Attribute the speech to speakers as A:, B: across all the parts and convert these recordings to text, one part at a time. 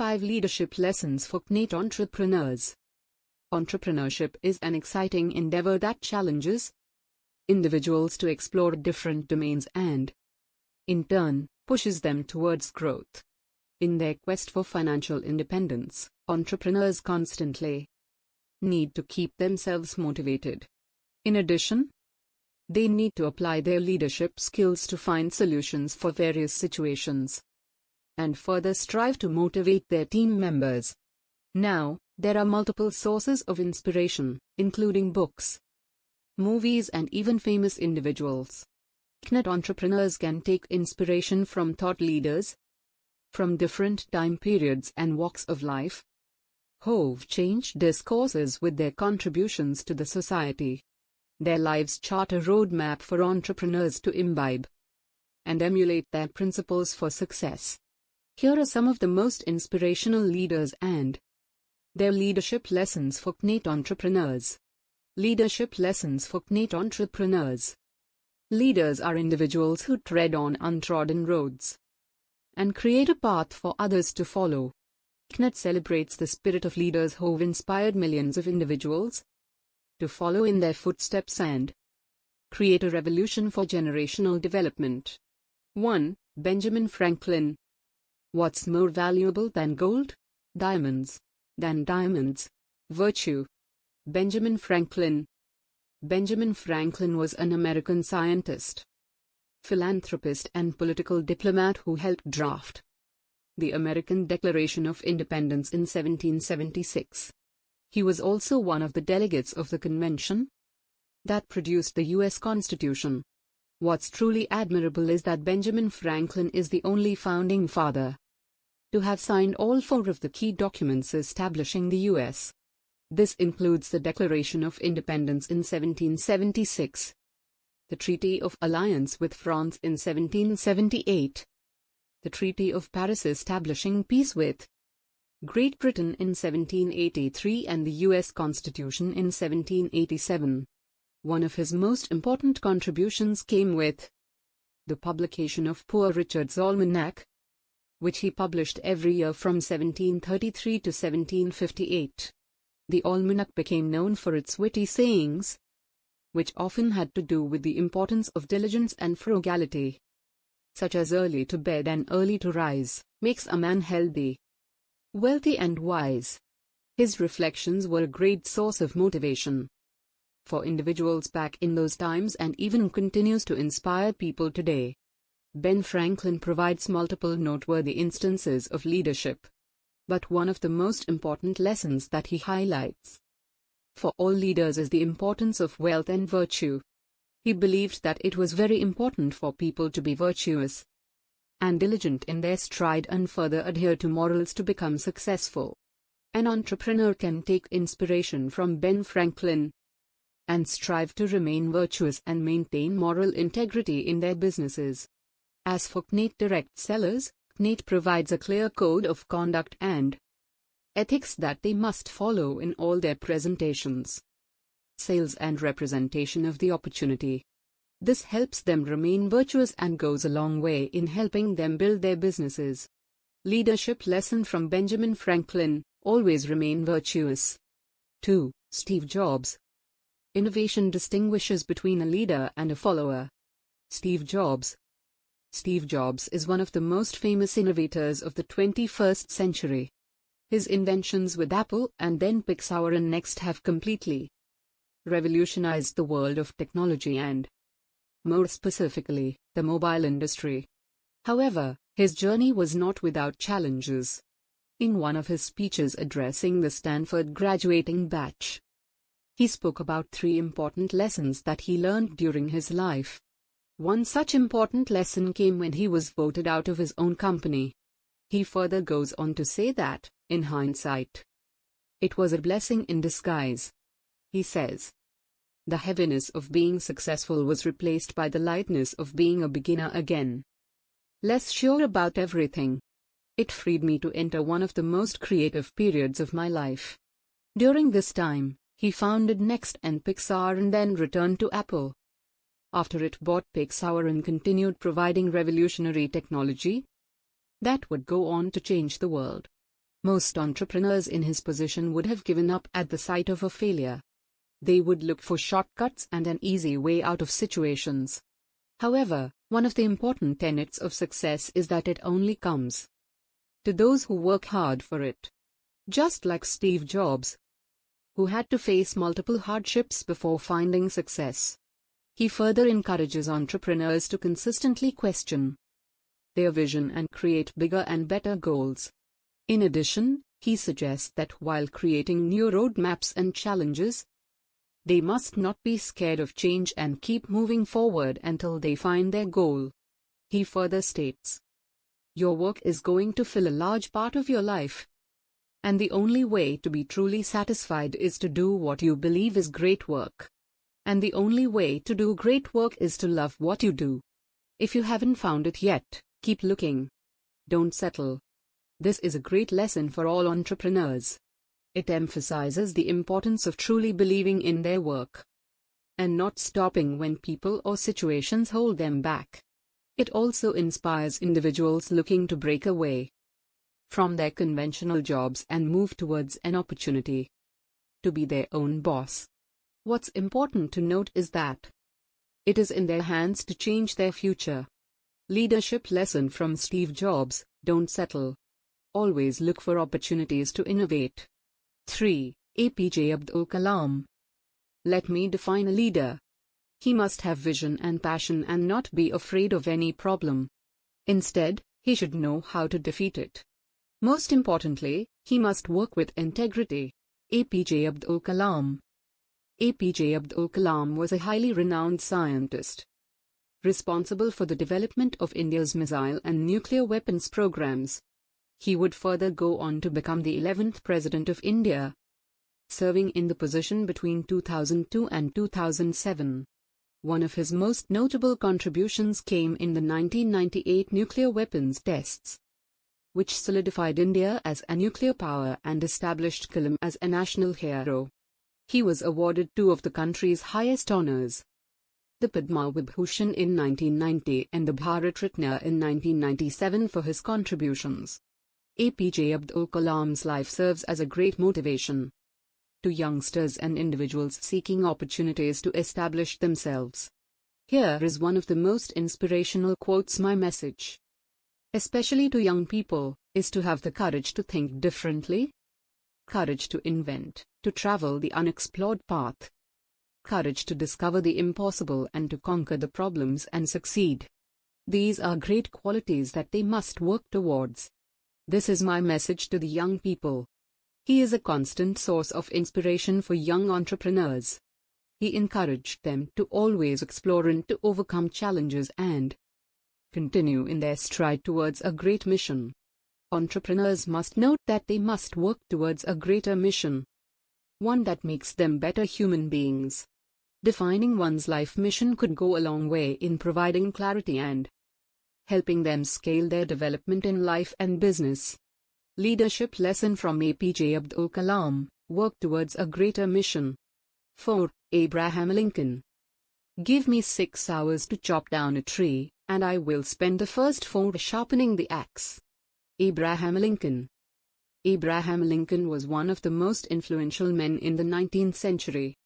A: 5 Leadership Lessons for QNET Entrepreneurs. Entrepreneurship is an exciting endeavor that challenges individuals to explore different domains and, in turn, pushes them towards growth. In their quest for financial independence, entrepreneurs constantly need to keep themselves motivated. In addition, they need to apply their leadership skills to find solutions for various situations and further strive to motivate their team members. Now, there are multiple sources of inspiration, including books, movies, and even famous individuals. QNET entrepreneurs can take inspiration from thought leaders from different time periods and walks of life who've changed discourses with their contributions to the society. Their lives chart a roadmap for entrepreneurs to imbibe and emulate their principles for success. Here are some of the most inspirational leaders and their leadership lessons for QNET entrepreneurs. Leadership lessons for QNET entrepreneurs. Leaders are individuals who tread on untrodden roads and create a path for others to follow. QNET celebrates the spirit of leaders who've inspired millions of individuals to follow in their footsteps and create a revolution for generational development. 1. Benjamin Franklin. What's more valuable than gold? Diamonds. Than diamonds. Virtue. Benjamin Franklin. Benjamin Franklin was an American scientist, philanthropist, and political diplomat who helped draft the American Declaration of Independence in 1776. He was also one of the delegates of the convention that produced the U.S. Constitution. What's truly admirable is that Benjamin Franklin is the only founding father to have signed all 4 of the key documents establishing the U.S. This includes the Declaration of Independence in 1776, the Treaty of Alliance with France in 1778, the Treaty of Paris establishing peace with Great Britain in 1783, and the U.S. Constitution in 1787. One of his most important contributions came with the publication of Poor Richard's Almanac, which he published every year from 1733 to 1758. The almanac became known for its witty sayings, which often had to do with the importance of diligence and frugality, such as early to bed and early to rise makes a man healthy, wealthy, and wise. His reflections were a great source of motivation for individuals back in those times and even continues to inspire people today. Ben Franklin provides multiple noteworthy instances of leadership, but one of the most important lessons that he highlights for all leaders is the importance of wealth and virtue. He believed that it was very important for people to be virtuous and diligent in their stride and further adhere to morals to become successful. An entrepreneur can take inspiration from Ben Franklin and strive to remain virtuous and maintain moral integrity in their businesses. As for QNET direct sellers, QNET provides a clear code of conduct and ethics that they must follow in all their presentations, sales, and representation of the opportunity. This helps them remain virtuous and goes a long way in helping them build their businesses. Leadership lesson from Benjamin Franklin: always remain virtuous. 2. Steve Jobs. Innovation distinguishes between a leader and a follower. Steve Jobs. Steve Jobs is one of the most famous innovators of the 21st century. His inventions with Apple and then Pixar and Next have completely revolutionized the world of technology and, more specifically, the mobile industry. However, his journey was not without challenges. In one of his speeches addressing the Stanford graduating batch, he spoke about 3 important lessons that he learned during his life. One such important lesson came when he was voted out of his own company. He further goes on to say that, in hindsight, it was a blessing in disguise. He says, "The heaviness of being successful was replaced by the lightness of being a beginner again. Less sure about everything. It freed me to enter one of the most creative periods of my life." During this time, he founded Next and Pixar and then returned to Apple. After it bought Pixar and continued providing revolutionary technology that would go on to change the world. Most entrepreneurs in his position would have given up at the sight of a failure. They would look for shortcuts and an easy way out of situations. However, one of the important tenets of success is that it only comes to those who work hard for it. Just like Steve Jobs, who had to face multiple hardships before finding success. He further encourages entrepreneurs to consistently question their vision and create bigger and better goals. In addition, he suggests that while creating new roadmaps and challenges, they must not be scared of change and keep moving forward until they find their goal. He further states, "Your work is going to fill a large part of your life. And the only way to be truly satisfied is to do what you believe is great work. And the only way to do great work is to love what you do. If you haven't found it yet, keep looking. Don't settle." This is a great lesson for all entrepreneurs. It emphasizes the importance of truly believing in their work and not stopping when people or situations hold them back. It also inspires individuals looking to break away from their conventional jobs and move towards an opportunity to be their own boss. What's important to note is that it is in their hands to change their future. Leadership lesson from Steve Jobs: don't settle. Always look for opportunities to innovate. 3. APJ Abdul Kalam. Let me define a leader. He must have vision and passion and not be afraid of any problem. Instead, he should know how to defeat it. Most importantly, he must work with integrity. APJ Abdul Kalam. APJ Abdul Kalam was a highly renowned scientist, responsible for the development of India's missile and nuclear weapons programs. He would further go on to become the 11th President of India, serving in the position between 2002 and 2007. One of his most notable contributions came in the 1998 nuclear weapons tests, which solidified India as a nuclear power and established Kalam as a national hero. He was awarded two of the country's highest honors, the Padma Vibhushan in 1990 and the Bharat Ratna in 1997 for his contributions. APJ Abdul Kalam's life serves as a great motivation to youngsters and individuals seeking opportunities to establish themselves. Here is one of the most inspirational quotes: "My message, especially to young people, is to have the courage to think differently, courage to invent, to travel the unexplored path, courage to discover the impossible and to conquer the problems and succeed. These are great qualities that they must work towards. This is my message to the young people." He is a constant source of inspiration for young entrepreneurs. He encouraged them to always explore and to overcome challenges and continue in their stride towards a great mission. Entrepreneurs must note that they must work towards a greater mission, one that makes them better human beings. Defining one's life mission could go a long way in providing clarity and helping them scale their development in life and business. Leadership lesson from APJ Abdul Kalam: work towards a greater mission. 4. Abraham Lincoln. Give me 6 hours to chop down a tree, and I will spend the first 4 sharpening the axe. Abraham Lincoln. Abraham Lincoln was one of the most influential men in the 19th century.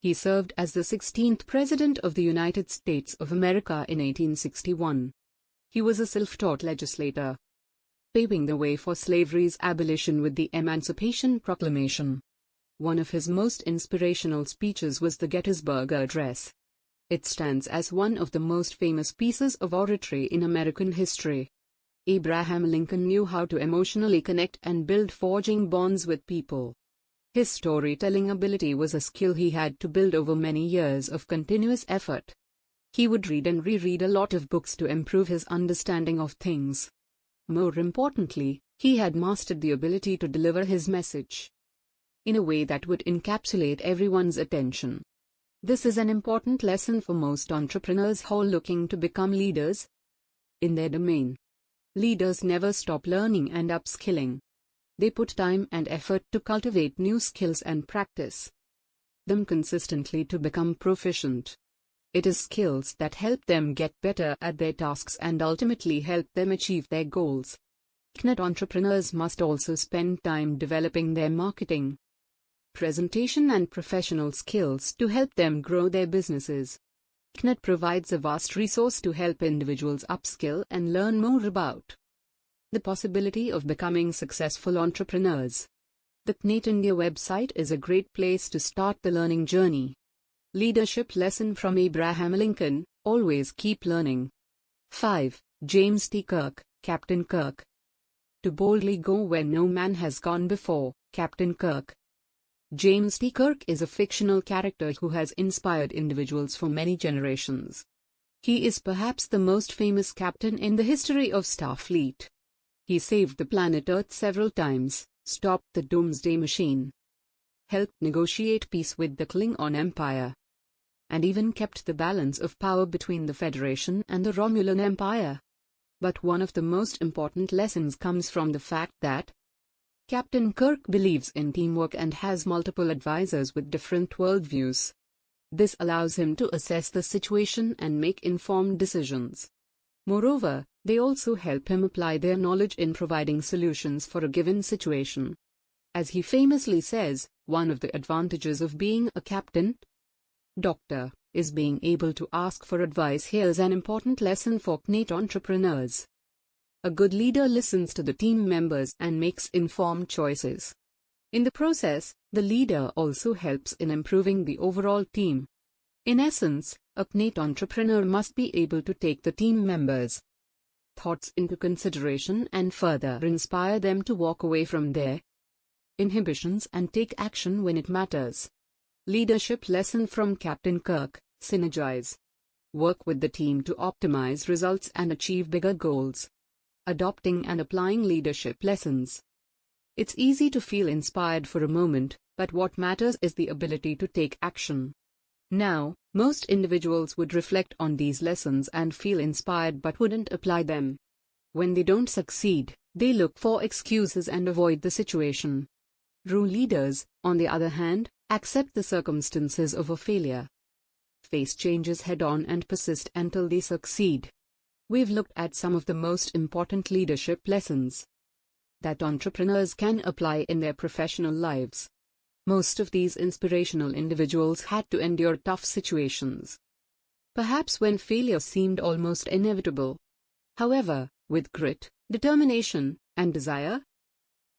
A: He served as the 16th President of the United States of America in 1861. He was a self-taught legislator, paving the way for slavery's abolition with the Emancipation Proclamation. One of his most inspirational speeches was the Gettysburg Address. It stands as one of the most famous pieces of oratory in American history. Abraham Lincoln knew how to emotionally connect and build forging bonds with people. His storytelling ability was a skill he had to build over many years of continuous effort. He would read and reread a lot of books to improve his understanding of things. More importantly, he had mastered the ability to deliver his message in a way that would encapsulate everyone's attention. This is an important lesson for most entrepreneurs who are looking to become leaders in their domain. Leaders never stop learning and upskilling. They put time and effort to cultivate new skills and practice them consistently to become proficient. It is skills that help them get better at their tasks and ultimately help them achieve their goals. QNET entrepreneurs must also spend time developing their marketing, presentation and professional skills to help them grow their businesses. QNET provides a vast resource to help individuals upskill and learn more about the possibility of becoming successful entrepreneurs. The QNET India website is a great place to start the learning journey. Leadership lesson from Abraham Lincoln: always keep learning. 5. James T. Kirk, Captain Kirk. To boldly go where no man has gone before, Captain Kirk. James T. Kirk is a fictional character who has inspired individuals for many generations. He is perhaps the most famous captain in the history of Starfleet. He saved the planet Earth several times, stopped the Doomsday Machine, helped negotiate peace with the Klingon Empire, and even kept the balance of power between the Federation and the Romulan Empire. But one of the most important lessons comes from the fact that Captain Kirk believes in teamwork and has multiple advisors with different worldviews. This allows him to assess the situation and make informed decisions. Moreover, they also help him apply their knowledge in providing solutions for a given situation. As he famously says, one of the advantages of being a captain, doctor, is being able to ask for advice. Here's an important lesson for QNET entrepreneurs. A good leader listens to the team members and makes informed choices. In the process, the leader also helps in improving the overall team. In essence, a QNET entrepreneur must be able to take the team members' thoughts into consideration and further inspire them to walk away from their inhibitions and take action when it matters. Leadership lesson from Captain Kirk: synergize. Work with the team to optimize results and achieve bigger goals. Adopting and applying leadership lessons. It's easy to feel inspired for a moment, but what matters is the ability to take action. Now, most individuals would reflect on these lessons and feel inspired but wouldn't apply them. When they don't succeed, they look for excuses and avoid the situation. True leaders, on the other hand, accept the circumstances of a failure, face changes head-on and persist until they succeed. We've looked at some of the most important leadership lessons that entrepreneurs can apply in their professional lives. Most of these inspirational individuals had to endure tough situations, perhaps when failure seemed almost inevitable. However, with grit, determination, and desire,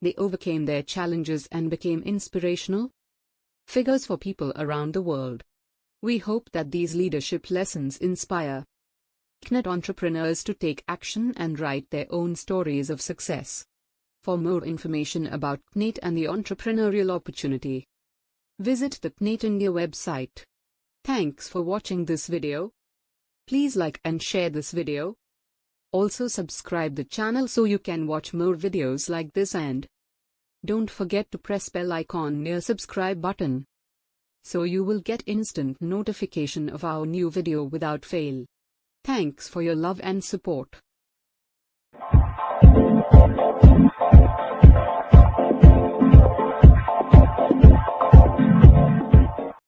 A: they overcame their challenges and became inspirational figures for people around the world. We hope that these leadership lessons inspire QNET entrepreneurs to take action and write their own stories of success. For more information about QNET and the entrepreneurial opportunity, visit the QNET India website. Thanks for watching this video. Please like and share this video. Also subscribe the channel so you can watch more videos like this, and don't forget to press bell icon near subscribe button so you will get instant notification of our new video without fail. Thanks for your love and support.